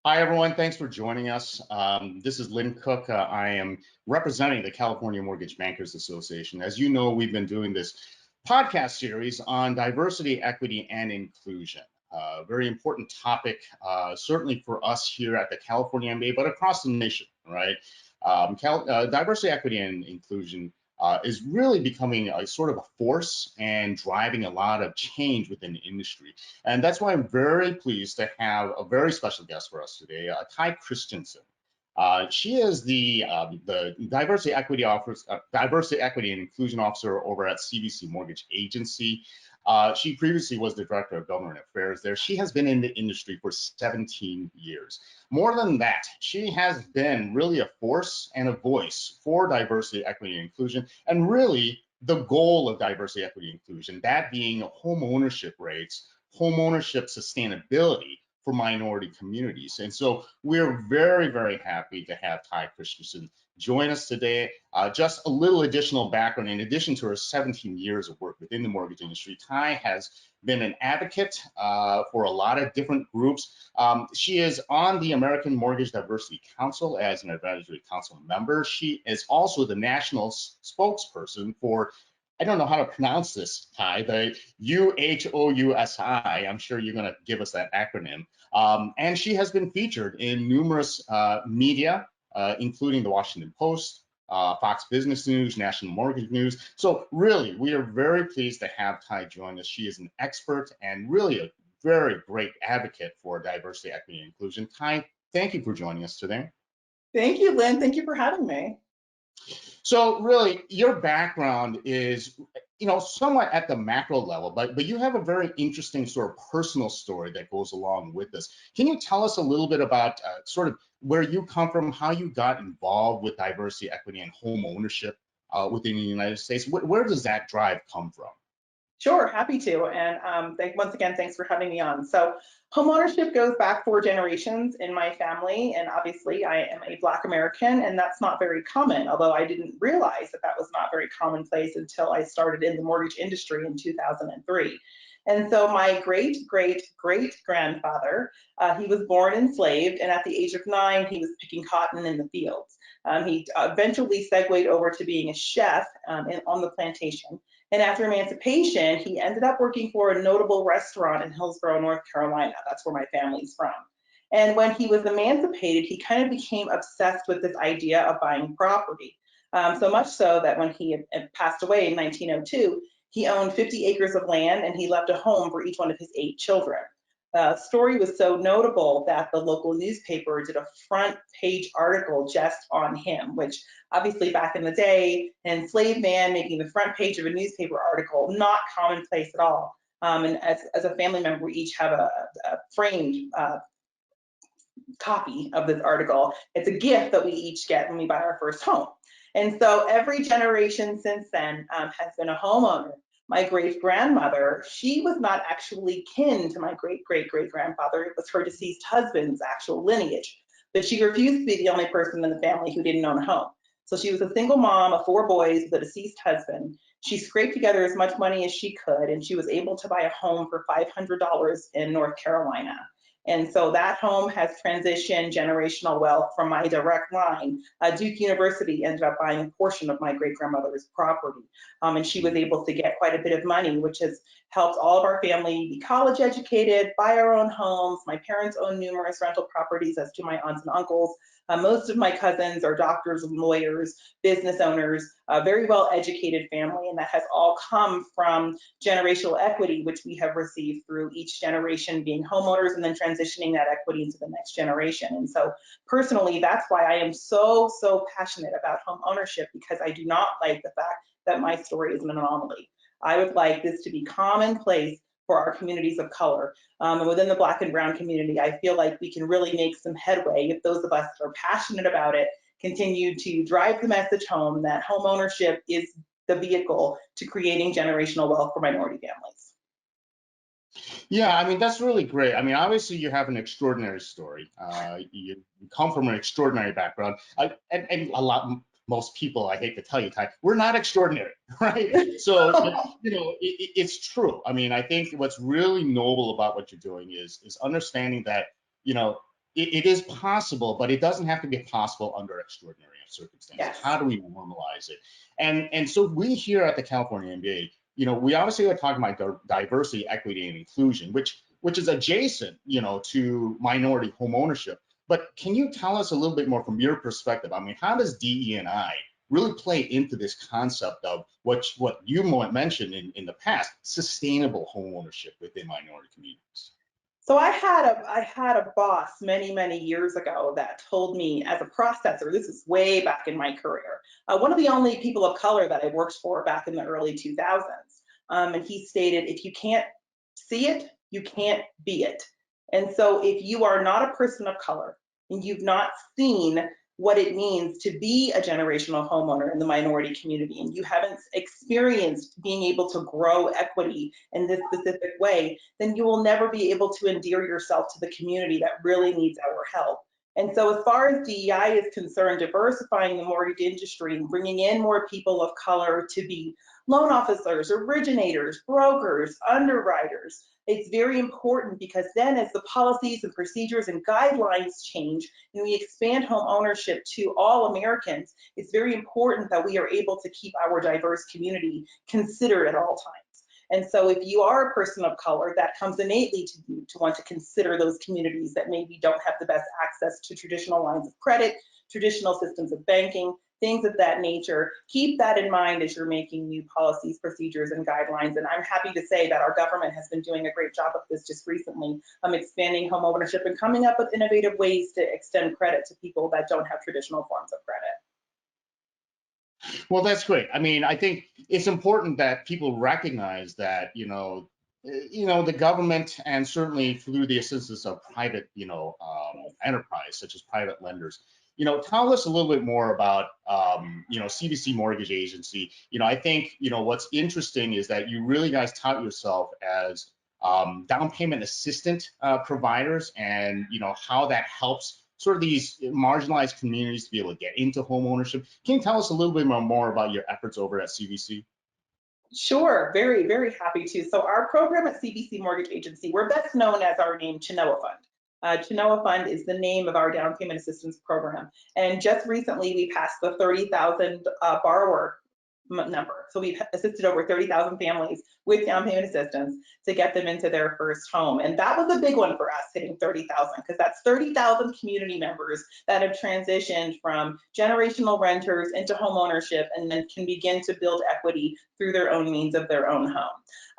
Hi, everyone. Thanks for joining us. This is Linn Cook. I am representing the California Mortgage Bankers Association. As you know, we've been doing this podcast series on diversity, equity, and inclusion. Very important topic, certainly for us here at the California MBA, but across the nation, right? Diversity, equity, and inclusion is really becoming a sort of a force and driving a lot of change within the industry. And that's why I'm very pleased to have a very special guest for us today, Tai Christensen. She is the diversity, equity, diversity, equity, and inclusion officer over at CBC Mortgage Agency. She previously was the director of government affairs there. She has been in the industry for 17 years. More than that, she has been really a force and a voice for diversity, equity, and inclusion, and really the goal of diversity, equity, and inclusion, that being home ownership rates, home ownership sustainability for minority communities. And so we're very, very happy to have Tai Christensen join us today. Just a little additional background, in addition to her 17 years of work within the mortgage industry, Tai has been an advocate for a lot of different groups. She is on the American Mortgage Diversity Council as an advisory council member. She is also the national spokesperson for, I don't know how to pronounce this, Tai, the UHOUSI. I'm sure you're going to give us that acronym. And she has been featured in numerous media, including the Washington Post, Fox Business News, National Mortgage News. So really, we are very pleased to have Tai join us. She is an expert and really a very great advocate for diversity, equity, and inclusion. Tai, thank you for joining us today. Thank you, Lynn. Thank you for having me. So really, your background is, somewhat at the macro level, but you have a very interesting sort of personal story that goes along with this. Can you tell us a little bit about sort of where you come from, how you got involved with diversity, equity, and home ownership within the United States? Where does that drive come from? Sure, happy to. And once again, thanks for having me on. So homeownership goes back 4 generations in my family. And obviously I am a Black American, and that's not very common, although I didn't realize that that was not very commonplace until I started in the mortgage industry in 2003. And so my great-great-great-grandfather, he was born enslaved, and at the age of 9, he was picking cotton in the fields. He eventually segued over to being a chef on the plantation. And after emancipation, he ended up working for a notable restaurant in Hillsborough, North Carolina. That's where my family's from. And when he was emancipated, he kind of became obsessed with this idea of buying property. So much so that when he had passed away in 1902, he owned 50 acres of land, and he left a home for each one of his 8 children. The story was so notable that the local newspaper did a front page article just on him, which obviously back in the day, an enslaved man making the front page of a newspaper article, not commonplace at all. And as a family member, we each have a framed copy of this article. It's a gift that we each get when we buy our first home. And so every generation since then has been a homeowner. My great-grandmother, she was not actually kin to my great-great-great-grandfather. It was her deceased husband's actual lineage. But she refused to be the only person in the family who didn't own a home. So she was a single mom of 4 boys with a deceased husband. She scraped together as much money as she could, and she was able to buy a home for $500 in North Carolina. And so that home has transitioned generational wealth from my direct line. Duke University ended up buying a portion of my great-grandmother's property. And she was able to get quite a bit of money, which has helped all of our family be college educated, buy our own homes. My parents own numerous rental properties, as do my aunts and uncles. Most of my cousins are doctors and lawyers, business owners, a very well educated family, and that has all come from generational equity, which we have received through each generation being homeowners and then transitioning that equity into the next generation. And so personally, that's why I am so passionate about home ownership, because I do not like the fact that my story is an anomaly. I would like this to be commonplace for our communities of color. And within the Black and Brown community, I feel like we can really make some headway if those of us that are passionate about it continue to drive the message home that home ownership is the vehicle to creating generational wealth for minority families. Yeah, I mean, that's really great. I mean, obviously you have an extraordinary story. You come from an extraordinary background. And most people, I hate to tell you, Tai, we're not extraordinary, right? So, it's true. I mean, I think what's really noble about what you're doing is understanding that, it is possible, but it doesn't have to be possible under extraordinary circumstances. Yes. How do we normalize it? And so we here at the California MBA, we obviously are talking about diversity, equity, and inclusion, which is adjacent, to minority home ownership. But can you tell us a little bit more from your perspective? I mean, how does DE&I really play into this concept of what you mentioned in the past, sustainable home ownership within minority communities? So I had a boss many years ago that told me, as a processor, this is way back in my career, one of the only people of color that I worked for back in the early 2000s. And he stated, if you can't see it, you can't be it. And so if you are not a person of color and you've not seen what it means to be a generational homeowner in the minority community, and you haven't experienced being able to grow equity in this specific way, then you will never be able to endear yourself to the community that really needs our help. And so as far as DEI is concerned, diversifying the mortgage industry and bringing in more people of color to be loan officers, originators, brokers, underwriters, it's very important, because then as the policies and procedures and guidelines change and we expand home ownership to all Americans, it's very important that we are able to keep our diverse community considered at all times. And so if you are a person of color, that comes innately to you to want to consider those communities that maybe don't have the best access to traditional lines of credit, traditional systems of banking, things of that nature. Keep that in mind as you're making new policies, procedures, and guidelines. And I'm happy to say that our government has been doing a great job of this just recently, expanding home ownership and coming up with innovative ways to extend credit to people that don't have traditional forms of credit. Well, that's great. I mean, I think it's important that people recognize that, the government, and certainly through the assistance of private, enterprise, such as private lenders, tell us a little bit more about, CBC Mortgage Agency. I think, what's interesting is that you really guys tout yourself as down payment assistant providers, and, how that helps sort of these marginalized communities to be able to get into home ownership. Can you tell us a little bit more about your efforts over at CBC? Sure, very happy to. So our program at CBC Mortgage Agency, we're best known as our name, Chenoa Fund. Chenoa Fund is the name of our down payment assistance program. And just recently, we passed the 30,000 borrower number. So we've assisted over 30,000 families with down payment assistance to get them into their first home. And that was a big one for us, hitting 30,000, because that's 30,000 community members that have transitioned from generational renters into home ownership, and then can begin to build equity through their own means of their own home.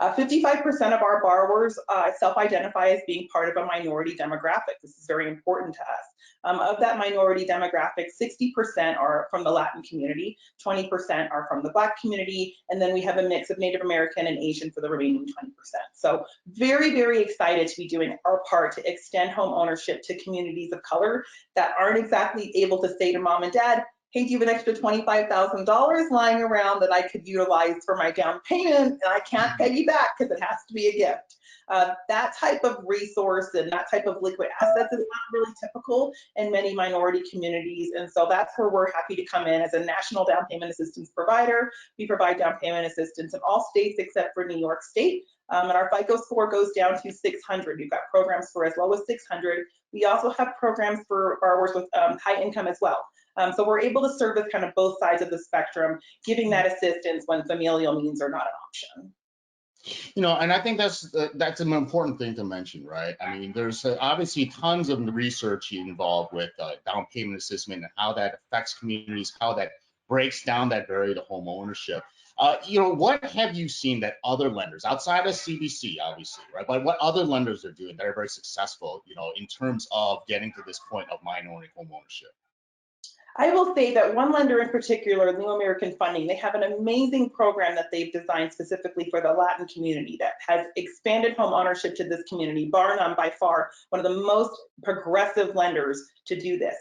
55% of our borrowers self-identify as being part of a minority demographic. This is very important to us. Of that minority demographic, 60% are from the Latin community, 20% are from the Black community, and then we have a mix of Native American and Asian for the remaining 20%. So very excited to be doing our part to extend home ownership to communities of color that aren't exactly able to say to mom and dad, hey, do you have an extra $25,000 lying around that I could utilize for my down payment, and I can't pay you back because it has to be a gift. That type of resource and that type of liquid assets is not really typical in many minority communities. And so that's where we're happy to come in as a national down payment assistance provider. We provide down payment assistance in all states except for New York State. And our FICO score goes down to 600. We've got programs for as low as 600. We also have programs for borrowers with high income as well. So we're able to service kind of both sides of the spectrum, giving that assistance when familial means are not an option. And I think that's an important thing to mention, right? I mean, there's obviously tons of research involved with down payment assistance and how that affects communities, how that breaks down that barrier to home ownership. What have you seen that other lenders outside of CBC, obviously, right? But what other lenders are doing that are very successful, in terms of getting to this point of minority home ownership? I will say that one lender in particular, New American Funding, they have an amazing program that they've designed specifically for the Latin community that has expanded home ownership to this community, bar none, by far one of the most progressive lenders to do this.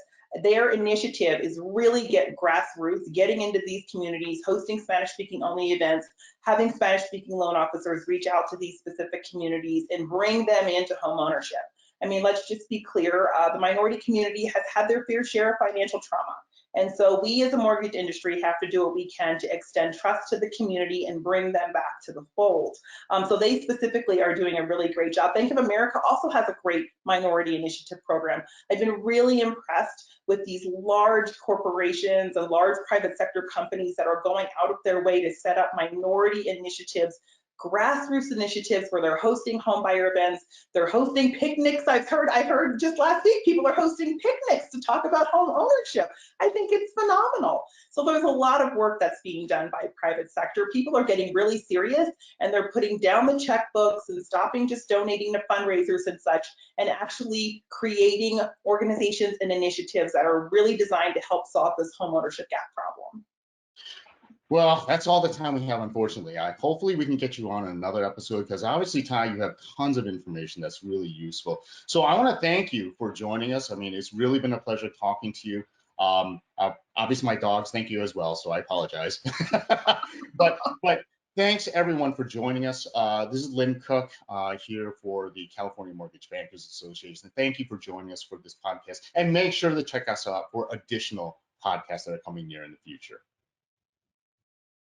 Their initiative is really get grassroots, getting into these communities, hosting Spanish-speaking only events, having Spanish-speaking loan officers reach out to these specific communities and bring them into home ownership. I mean, let's just be clear, the minority community has had their fair share of financial trauma. And so we as a mortgage industry have to do what we can to extend trust to the community and bring them back to the fold. So they specifically are doing a really great job. Bank of America also has a great minority initiative program. I've been really impressed with these large corporations and large private sector companies that are going out of their way to set up minority initiatives, grassroots initiatives where they're hosting homebuyer events, they're hosting picnics. I've heard just last week people are hosting picnics to talk about home ownership. I think it's phenomenal. So there's a lot of work that's being done by private sector. People are getting really serious and they're putting down the checkbooks and stopping just donating to fundraisers and such, and actually creating organizations and initiatives that are really designed to help solve this homeownership gap problem. Well, that's all the time we have, unfortunately. Hopefully we can get you on another episode, because obviously, Tai, you have tons of information that's really useful. So I want to thank you for joining us. I mean, it's really been a pleasure talking to you. Obviously, my dogs thank you as well, so I apologize. but thanks everyone for joining us. This is Linn Cook here for the California Mortgage Bankers Association. Thank you for joining us for this podcast, and make sure to check us out for additional podcasts that are coming near in the future.